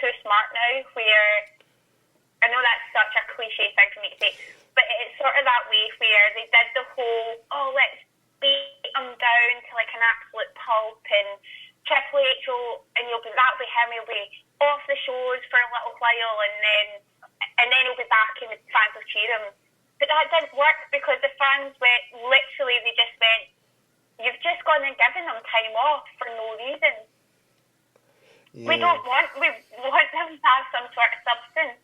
too smart now, where I know that's such a cliche thing for me to say, but it's sort of that way where they did the whole, let's beat them down to like an absolute pulp, and Triple H and that'll be him, he'll be off the shows for a little while, and then he'll be back and the fans will cheer him. But that didn't work because the fans they just went, you've just gone and given them time off for no reason. Yeah. We want them to have some sort of substance.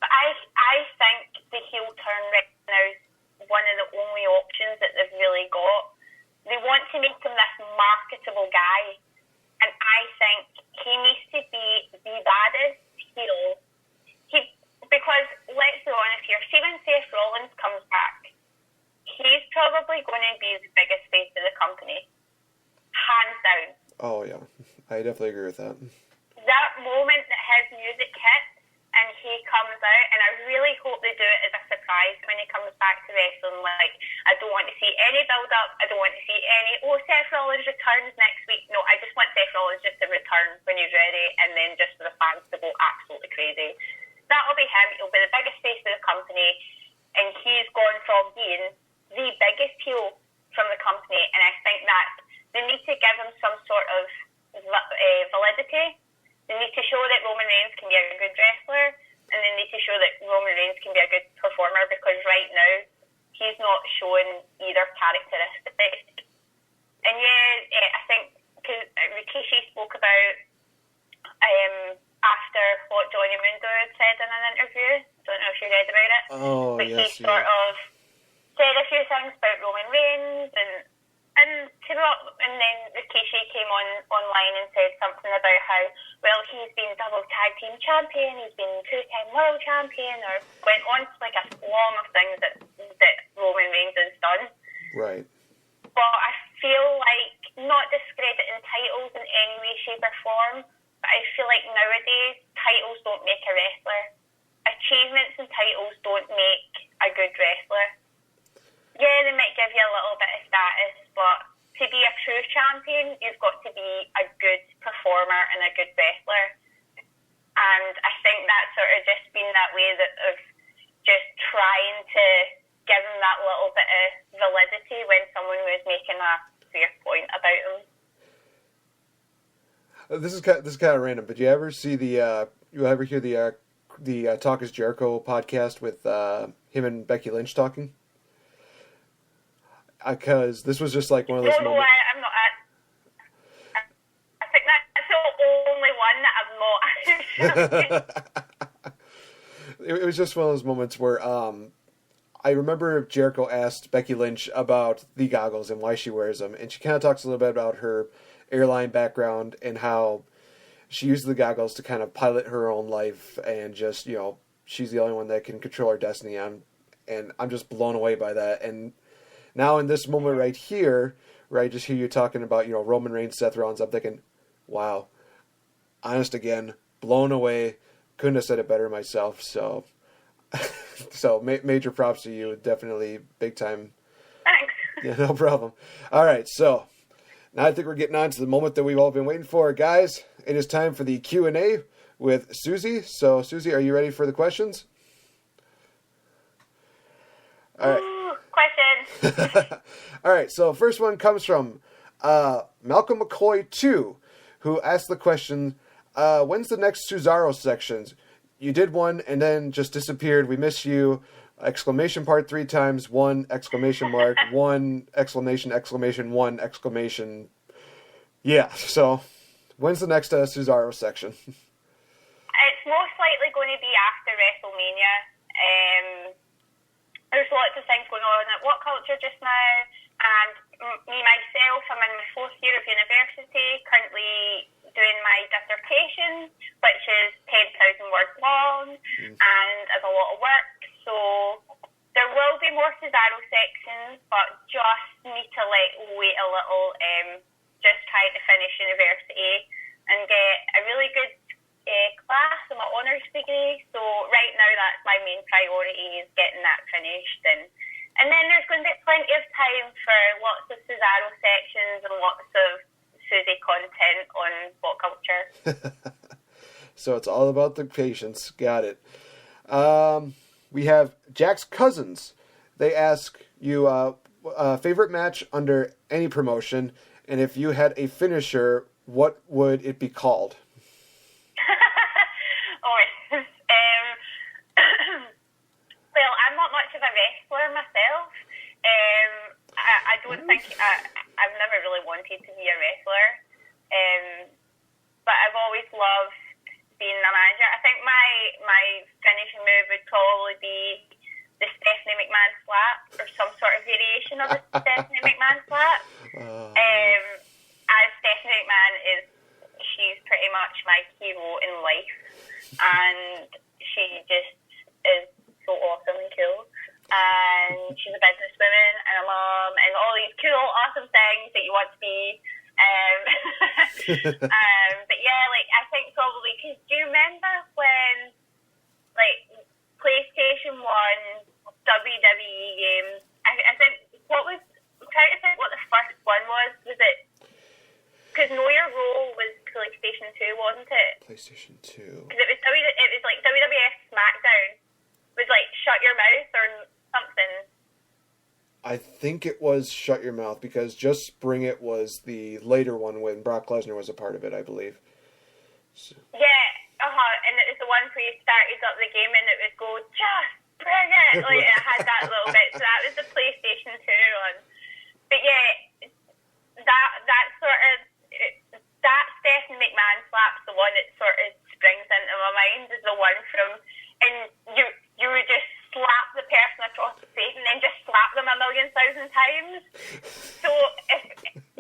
But I think the heel turn right now is one of the only options that they've really got. They want to make him this marketable guy, and I think he needs to be the baddest heel. Because, let's be honest here, see when Seth Rollins comes back, he's probably going to be the biggest face of the company. Hands down. Oh, yeah. I definitely agree with that. That moment that his music hits and he comes out, and I really hope they do it as a surprise when he comes back to wrestling. Like, I don't want to see any build-up. I don't want to see any, Seth Rollins returns next week. No, I just want Seth Rollins just to return when he's ready, and then just for the fans to go absolutely crazy. That'll be him. He'll be the biggest face of the company, and he's gone from being the biggest heel from the company, and I think that they need to give him some sort of validity. They need to show that Roman Reigns can be a good wrestler, and they need to show that Roman Reigns can be a good performer, because right now he's not showing either characteristic. And I think because Rikishi spoke about after what Johnny Mundo had said in an interview. Don't know if you read about it. Oh, but yes, he sort of said a few things about Roman Reigns, and then Rikishi came online and said something about how, well, he's been double tag team champion, he's been 2-time world champion, or went on to like a swarm of things that Roman Reigns has done. Right. But I feel like, not discrediting titles in any way, shape or form, but I feel like nowadays titles don't make a wrestler. Achievements and titles don't make a good wrestler. Yeah, they might give you a little bit of status, but to be a true champion, you've got to be a good performer and a good wrestler. And I think that's sort of just been that way of just trying to give them that little bit of validity when someone was making a fair point about them. This is kind of random, but you ever hear the Talk is Jericho podcast with him and Becky Lynch talking? Because this was just like one of those moments. I'm not. I think that's the only one that I'm not. It was just one of those moments where I remember Jericho asked Becky Lynch about the goggles and why she wears them, and she kind of talks a little bit about her airline background and how she used the goggles to kind of pilot her own life, and just, she's the only one that can control her destiny. And I'm just blown away by that. And now in this moment right here, where I just hear you talking about, Roman Reigns, Seth Rollins, I'm thinking, wow, honest again, blown away. Couldn't have said it better myself. So major props to you. Definitely big time. Thanks. Yeah, no problem. All right. So now I think we're getting on to the moment that we've all been waiting for. Guys, it is time for the Q&A with Susie. So Susie, are you ready for the questions? All right. Questions. All right, so first one comes from Malcolm McCoy 2, who asked the question, when's the next Cesaro sections? You did one and then just disappeared. We miss you. Exclamation part 3 times, 1 exclamation mark, 1 exclamation, exclamation, 1 exclamation. Yeah, so when's the next Cesaro section? It's most likely going to be after WrestleMania. There's lots of things going on at WhatCulture just now, and me myself, I'm in my 4th year of university, currently doing my dissertation, which is 10,000 words long, and is a lot of work, so there will be more Cesaro sections, but just need to wait a little, just trying to finish university and get a really good class in my honours degree. So right now that's my main priority, is getting that finished, and then there's going to be plenty of time for lots of Cesaro sections and lots of Susie content on WhatCulture. So it's all about the patience. Got it. We have Jack's cousins. They ask you favorite match under any promotion, and if you had a finisher, what would it be called? Well, I'm not much of a wrestler myself. I don't think I've never really wanted to be a wrestler, but I've always loved being a manager. I think my finishing move would probably be the Stephanie McMahon slap, or some sort of variation of the Stephanie McMahon slap. As Stephanie McMahon she's pretty much my hero in life, and she just is so awesome and cool. And she's a businesswoman and a mom and all these cool, awesome things that you want to be. But yeah, like, I think probably, because do you remember when, like, PlayStation 1 WWE games, I think, I'm trying to think what the first one was it, because Know Your Role was PlayStation 2, wasn't it? PlayStation 2. Because it was like WWF SmackDown was like Shut Your Mouth or something. I think it was Shut Your Mouth, because Just Bring It was the later one when Brock Lesnar was a part of it, I believe. So. Yeah, and it was the one where you started up the game and it would go, just bring it! Like, it had that little bit, so that was the PlayStation 2 one. But yeah, that sort of, that Stephanie McMahon slap's the one that sort of springs into my mind, is the one from, and you would just slap the person across the face and then just slap them 1,000,000 times. So if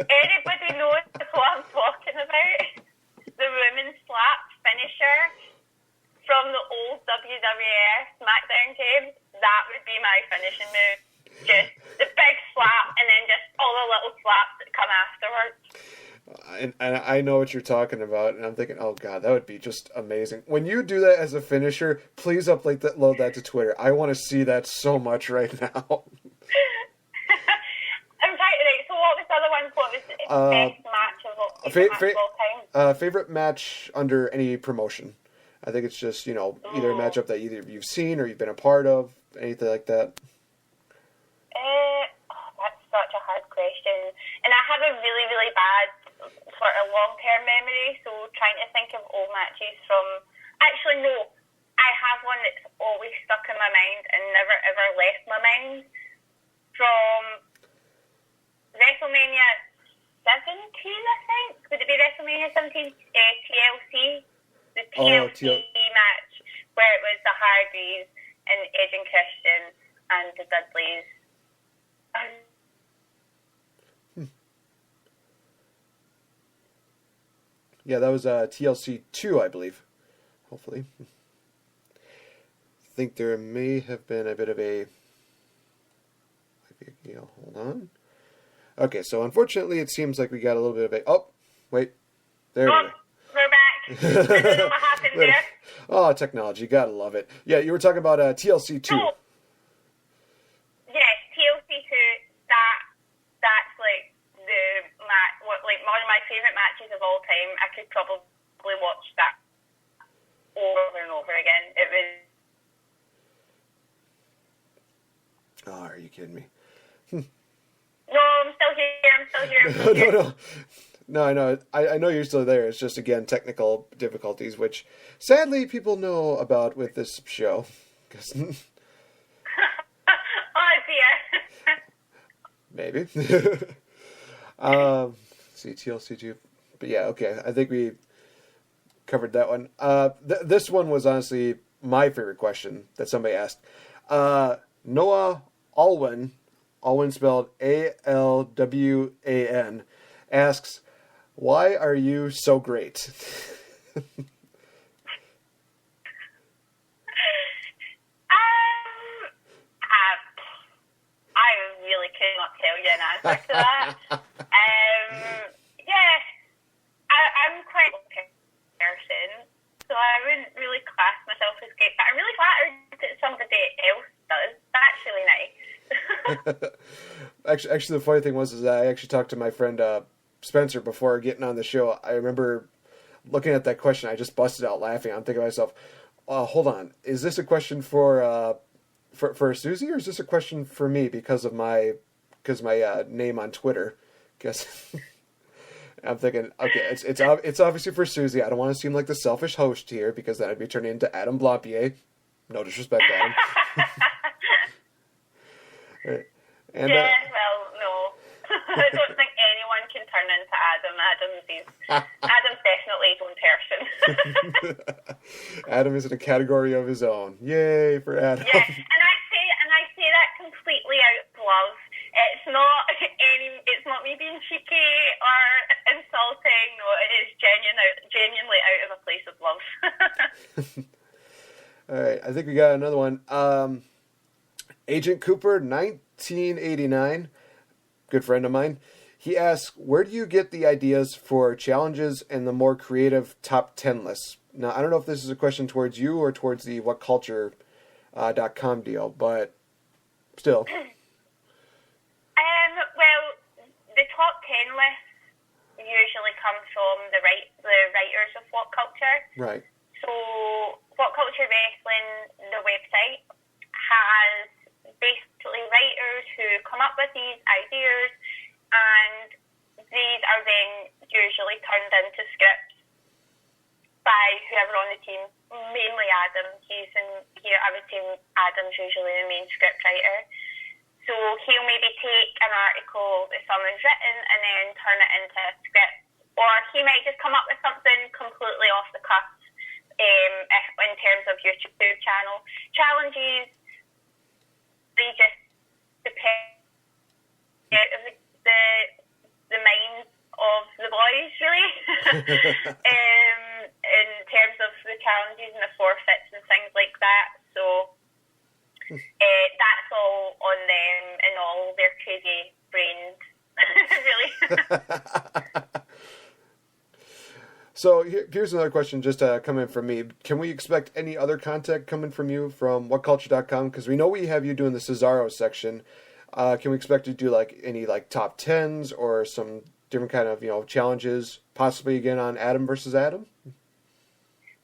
anybody knows what I'm talking about, the women's slap finisher from the old WWF SmackDown games, that would be my finishing move. Just the big slap and then just all the little slaps that come afterwards. And I know what you're talking about, and I'm thinking, oh god, that would be just amazing. When you do that as a finisher, please load that to Twitter. I want to see that so much right now. I'm trying to think. So what was the other one? What was the best match of all time? Favorite match under any promotion. I think it's just, either a matchup that either you've seen or you've been a part of, anything like that. That's such a hard question. And I have a really, really bad sort of long-term memory, so trying to think of old matches from... Actually, no. I have one that's always stuck in my mind and never, ever left my mind. From WrestleMania 17, I think. Would it be WrestleMania 17? TLC. The TLC match, where it was the Hardys and Edge and Christian and the Dudleys. Yeah, that was TLC 2, I believe. Hopefully. I think there may have been a bit of a... Hold on. Okay, so unfortunately it seems like we got a little bit of a... Oh, wait. There we go. We're back. I don't know what happened there. Oh, technology. Gotta love it. Yeah, you were talking about TLC 2. Oh. Yes, TLC 2. That's like one of my favourite matches of all time. I could probably watch that over and over again. It was... Oh, are you kidding me? No, I'm still here. No, I know. I know you're still there. It's just, again, technical difficulties, which sadly people know about with this show. Oh, dear. Maybe. See, TLC2. But yeah, okay. I think we covered that one. This one was honestly my favorite question that somebody asked. Noah Alwyn spelled Alwan, asks, why are you so great? I really cannot tell you an answer to that. Yeah, I'm quite a person, so I wouldn't really class myself as great, but I'm really flattered that somebody else does. That's really nice. Actually, the funny thing was I actually talked to my friend Spencer before getting on the show. I remember looking at that question, I just busted out laughing. I'm thinking to myself, hold on, is this a question for Susie, or is this a question for me because my name on Twitter? Guess I'm thinking, okay, it's obviously for Susie. I don't want to seem like the selfish host here because then I'd be turning into Adam Blampier. No disrespect, Adam. Right. And, well, no. I don't think anyone can turn into Adam. Adam's definitely his own person. Adam is in a category of his own. Yay for Adam. Yeah, and I say that completely out of love. It's not me being cheeky or insulting. No, it is genuinely out of a place of love. All right, I think we got another one. Agent Cooper, 1989, good friend of mine. He asks, where do you get the ideas for challenges and the more creative top 10 lists? Now, I don't know if this is a question towards you or towards the WhatCulture.com deal, but still. Well, the top 10 lists usually come from the writers of What Culture. Right. So, What Culture Wrestling, the website, has basically writers who come up with these ideas, and these are then usually turned into scripts by whoever on the team, mainly Adam. I would say Adam's usually the main script writer. So he'll maybe take an article that someone's written and then turn it into a script. Or he might just come up with something completely off the cuff in terms of YouTube channel. Challenges, they just depend out of the minds of the boys, really. In terms of the challenges and the forfeits and things like that. So that's all on them and all their crazy brains, really. So here's another question just coming from me. Can we expect any other content coming from you from WhatCulture.com? Because we know we have you doing the Cesaro section. Can we expect you to do any top 10s or some different kind of challenges, possibly again on Adam versus Adam?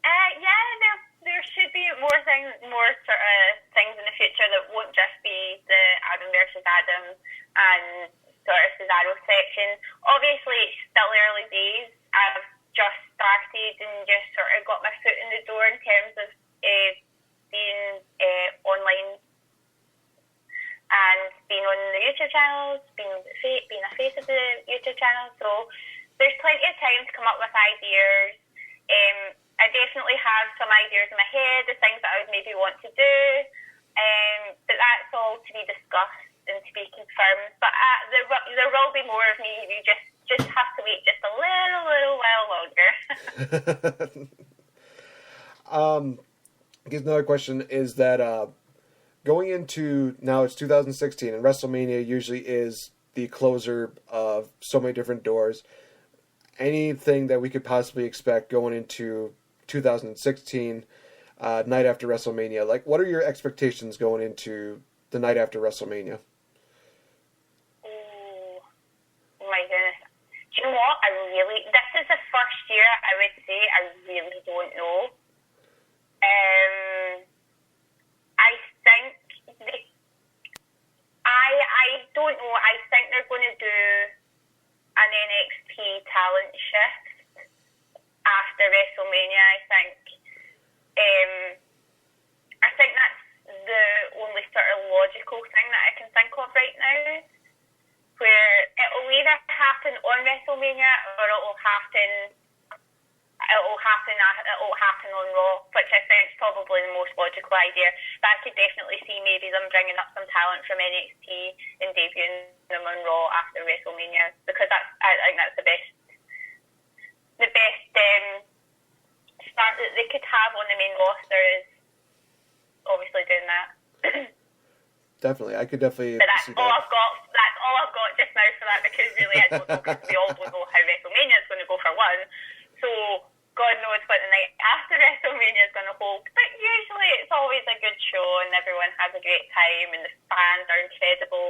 Yeah, there should be more sort of things in the future that won't just be the Adam versus Adam and sort of Cesaro section. Obviously, it's still early days. I've just started and just sort of got my foot in the door in terms of being online and being on the YouTube channels, being a face of the YouTube channel. So there's plenty of time to come up with ideas. I definitely have some ideas in my head, the things that I would maybe want to do, but that's all to be discussed and to be confirmed. But there will be more of me. You just have to wait just a little while longer. I guess another question is that going into now it's 2016 and WrestleMania usually is the closer of so many different doors. Anything that we could possibly expect going into 2016, night after WrestleMania? What are your expectations going into the night after WrestleMania? Oh my goodness. Do you know what? This is the first year I would say I really don't know. I think I don't know. I think they're going to do an NXT talent shift after WrestleMania. I think that's the only sort of logical thing that I can think of right now, where it'll either happen on WrestleMania or it'll happen on Raw, which I think is probably the most logical idea. But I could definitely see maybe them bringing up some talent from NXT and debuting them on Raw after WrestleMania, because I think that's the best start that they could have on the main roster is obviously doing that. Definitely, I could definitely. But that's all I've got. That's all I've got just now for that, because really I don't know, because we all don't know how WrestleMania is going to go for one. So God knows what the night after WrestleMania is going to hold. But usually it's always a good show and everyone has a great time and the fans are incredible